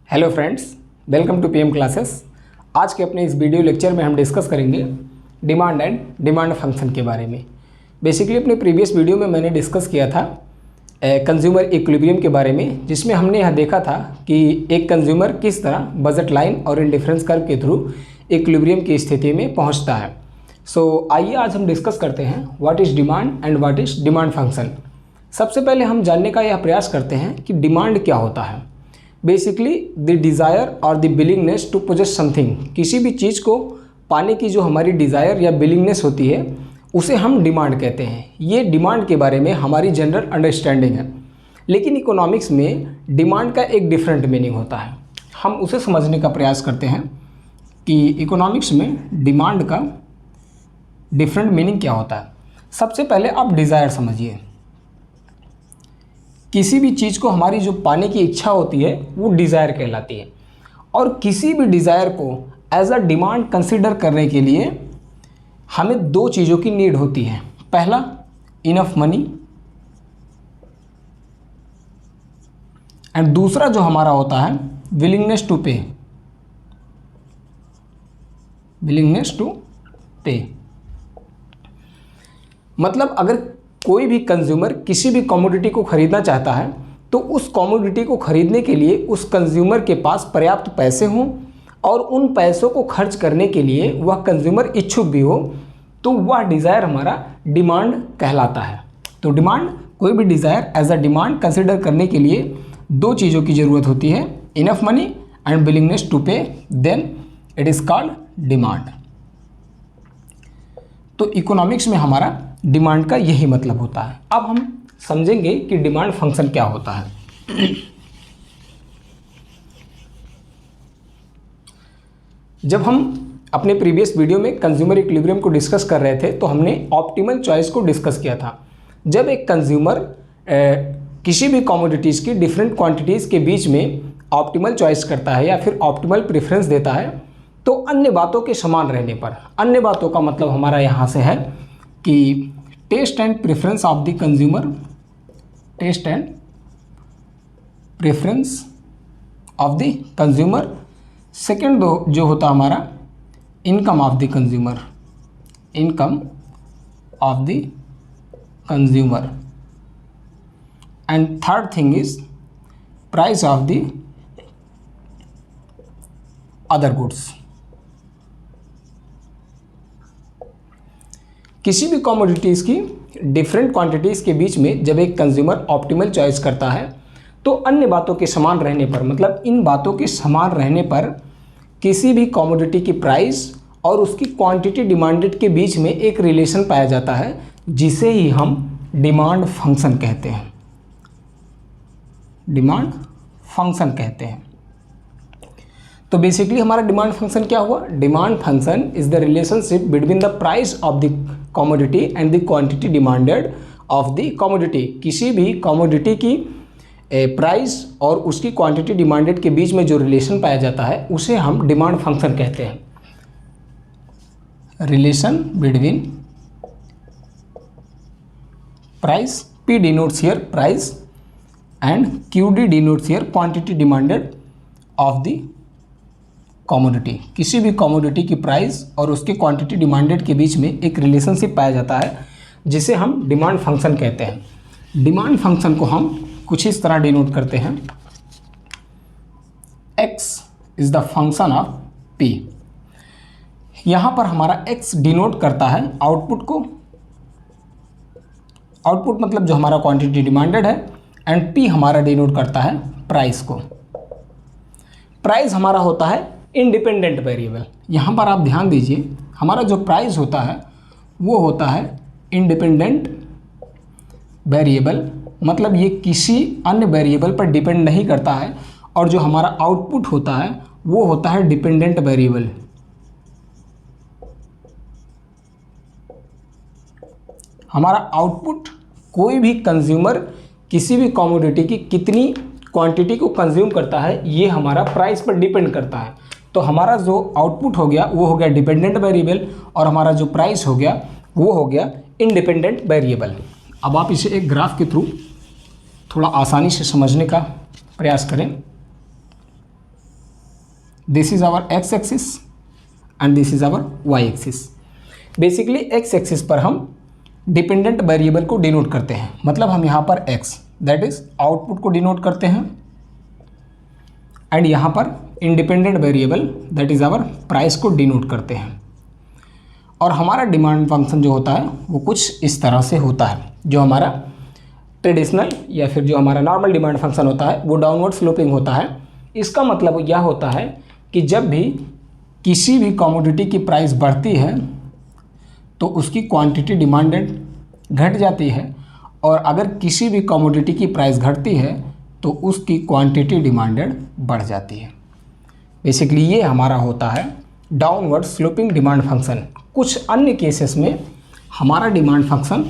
Hello friends, welcome to PM classes. आज के अपने इस वीडियो लेक्चर में हम डिस्कस करेंगे डिमांड एंड डिमांड फंक्शन के बारे में। बेसिकली अपने प्रीवियस वीडियो में मैंने डिस्कस किया था कंज्यूमर इक्विलिब्रियम के बारे में, जिसमें हमने यह देखा था कि एक कंज्यूमर किस तरह बजट लाइन और इंडिफरेंस कर्व के थ्रू इक्विलिब्रियम की स्थिति में पहुँचता है। सो आइए आज हम डिस्कस करते हैं what is demand and what is demand function. सबसे पहले हम जानने का यह प्रयास करते हैं कि डिमांड क्या होता है। बेसिकली द डिज़ायर और the willingness to possess something, किसी भी चीज़ को पाने की जो हमारी डिज़ायर या विलिंगनेस होती है उसे हम डिमांड कहते हैं। ये डिमांड के बारे में हमारी जनरल अंडरस्टैंडिंग है, लेकिन इकोनॉमिक्स में डिमांड का एक डिफरेंट मीनिंग होता है। हम उसे समझने का प्रयास करते हैं कि इकोनॉमिक्स में डिमांड का डिफरेंट मीनिंग क्या होता है। सबसे पहले आप डिज़ायर समझिए। किसी भी चीज़ को हमारी जो पाने की इच्छा होती है वो डिज़ायर कहलाती है, और किसी भी डिज़ायर को एज अ डिमांड कंसिडर करने के लिए हमें दो चीज़ों की नीड होती है। पहला, इनफ मनी, एंड दूसरा जो हमारा होता है विलिंगनेस टू पे। विलिंगनेस टू पे मतलब अगर कोई भी कंज्यूमर किसी भी कमोडिटी को खरीदना चाहता है तो उस कमोडिटी को खरीदने के लिए उस कंज्यूमर के पास पर्याप्त पैसे हों और उन पैसों को खर्च करने के लिए वह कंज्यूमर इच्छुक भी हो, तो वह डिज़ायर हमारा डिमांड कहलाता है। तो डिमांड, कोई भी desire as a demand consider करने के लिए दो चीज़ों की ज़रूरत होती है, enough money and willingness to pay, then it is called demand. तो इकोनॉमिक्स में हमारा डिमांड का यही मतलब होता है। अब हम समझेंगे कि डिमांड फंक्शन क्या होता है। जब हम अपने प्रीवियस वीडियो में कंज्यूमर इक्विलिब्रियम को डिस्कस कर रहे थे तो हमने ऑप्टिमल चॉइस को डिस्कस किया था। जब एक कंज्यूमर किसी भी कमोडिटीज़ की डिफरेंट क्वांटिटीज़ के बीच में ऑप्टिमल चॉइस करता है या फिर ऑप्टिमल प्रेफरेंस देता है, तो अन्य बातों के समान रहने पर, अन्य बातों का मतलब हमारा यहाँ से है कि taste and preference of the consumer, taste and preference of the consumer. Second जो होता हमारा income of the consumer, income of the consumer, and third thing is price of the other goods. किसी भी कमोडिटीज़ की different quantities के बीच में जब एक कंज्यूमर ऑप्टिमल चॉइस करता है तो अन्य बातों के समान रहने पर, मतलब इन बातों के समान रहने पर किसी भी कमोडिटी की प्राइस और उसकी क्वांटिटी डिमांडेड के बीच में एक रिलेशन पाया जाता है, जिसे ही हम डिमांड फंक्शन कहते हैं। डिमांड फंक्शन कहते हैं। तो बेसिकली हमारा डिमांड फंक्शन क्या हुआ? Demand function is the relationship between the price of the commodity and the quantity demanded of the commodity. किसी भी कमोडिटी की प्राइस और उसकी क्वांटिटी डिमांडेड के बीच में जो रिलेशन पाया जाता है उसे हम डिमांड फंक्शन कहते हैं। Relation between price, P denotes here price, and QD denotes here quantity demanded of the commodity. किसी भी कमोडिटी की प्राइस और उसकी क्वांटिटी डिमांडेड के बीच में एक रिलेशनशिप पाया जाता है, जिसे हम डिमांड फंक्शन कहते हैं। डिमांड फंक्शन को हम कुछ इस तरह डिनोट करते हैं, x is the function of p। यहाँ पर हमारा x डिनोट करता है आउटपुट को, आउटपुट मतलब जो हमारा क्वांटिटी डिमांडेड है, एंड p हमारा डिनोट करता है प्राइस को। प्राइस हमारा होता है इंडिपेंडेंट वेरिएबल। यहाँ पर आप ध्यान दीजिए, हमारा जो प्राइस होता है वो होता है इंडिपेंडेंट वेरिएबल, मतलब ये किसी अन्य वेरिएबल पर डिपेंड नहीं करता है, और जो हमारा आउटपुट होता है वो होता है डिपेंडेंट वेरिएबल। हमारा आउटपुट कोई भी कंज्यूमर किसी भी कमोडिटी की कितनी क्वांटिटी को कंज्यूम करता है ये हमारा प्राइस पर डिपेंड करता है। तो हमारा जो आउटपुट हो गया वो हो गया डिपेंडेंट वेरिएबल, और हमारा जो प्राइस हो गया वो हो गया इंडिपेंडेंट वेरिएबल। अब आप इसे एक ग्राफ के थ्रू थोड़ा आसानी से समझने का प्रयास करें। This is our X axis and this is our Y axis. Basically X axis पर हम डिपेंडेंट वेरिएबल को डिनोट करते हैं, मतलब हम यहाँ पर x दैट इज़ आउटपुट को डिनोट करते हैं एंड यहाँ पर independent variable that is our price को डिनोट करते हैं। और हमारा डिमांड फंक्शन जो होता है वो कुछ इस तरह से होता है। जो हमारा ट्रेडिशनल या फिर जो हमारा नॉर्मल डिमांड फंक्शन होता है वो डाउनवर्ड स्लोपिंग होता है। इसका मतलब यह होता है कि जब भी किसी भी कमोडिटी की प्राइस बढ़ती है तो उसकी क्वांटिटी डिमांडेड घट जाती है, और अगर किसी भी कमोडिटी की प्राइस घटती है तो उसकी क्वांटिटी डिमांडेड बढ़ जाती है। बेसिकली ये हमारा होता है डाउनवर्ड स्लोपिंग डिमांड फंक्शन। कुछ अन्य केसेस में हमारा डिमांड फंक्शन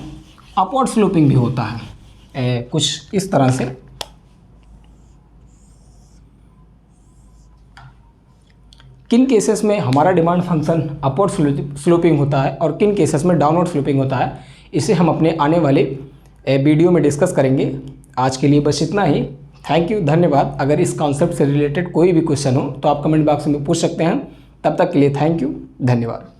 अपवर्ड स्लोपिंग भी होता है, कुछ इस तरह से। किन केसेस में हमारा डिमांड फंक्शन अपवर्ड स्लोपिंग होता है और किन केसेस में डाउनवर्ड स्लोपिंग होता है, इसे हम अपने आने वाले वीडियो में डिस्कस करेंगे। आज के लिए बस इतना ही। थैंक यू, धन्यवाद। अगर इस कॉन्सेप्ट से रिलेटेड कोई भी क्वेश्चन हो तो आप कमेंट बॉक्स में पूछ सकते हैं। तब तक के लिए थैंक यू, धन्यवाद।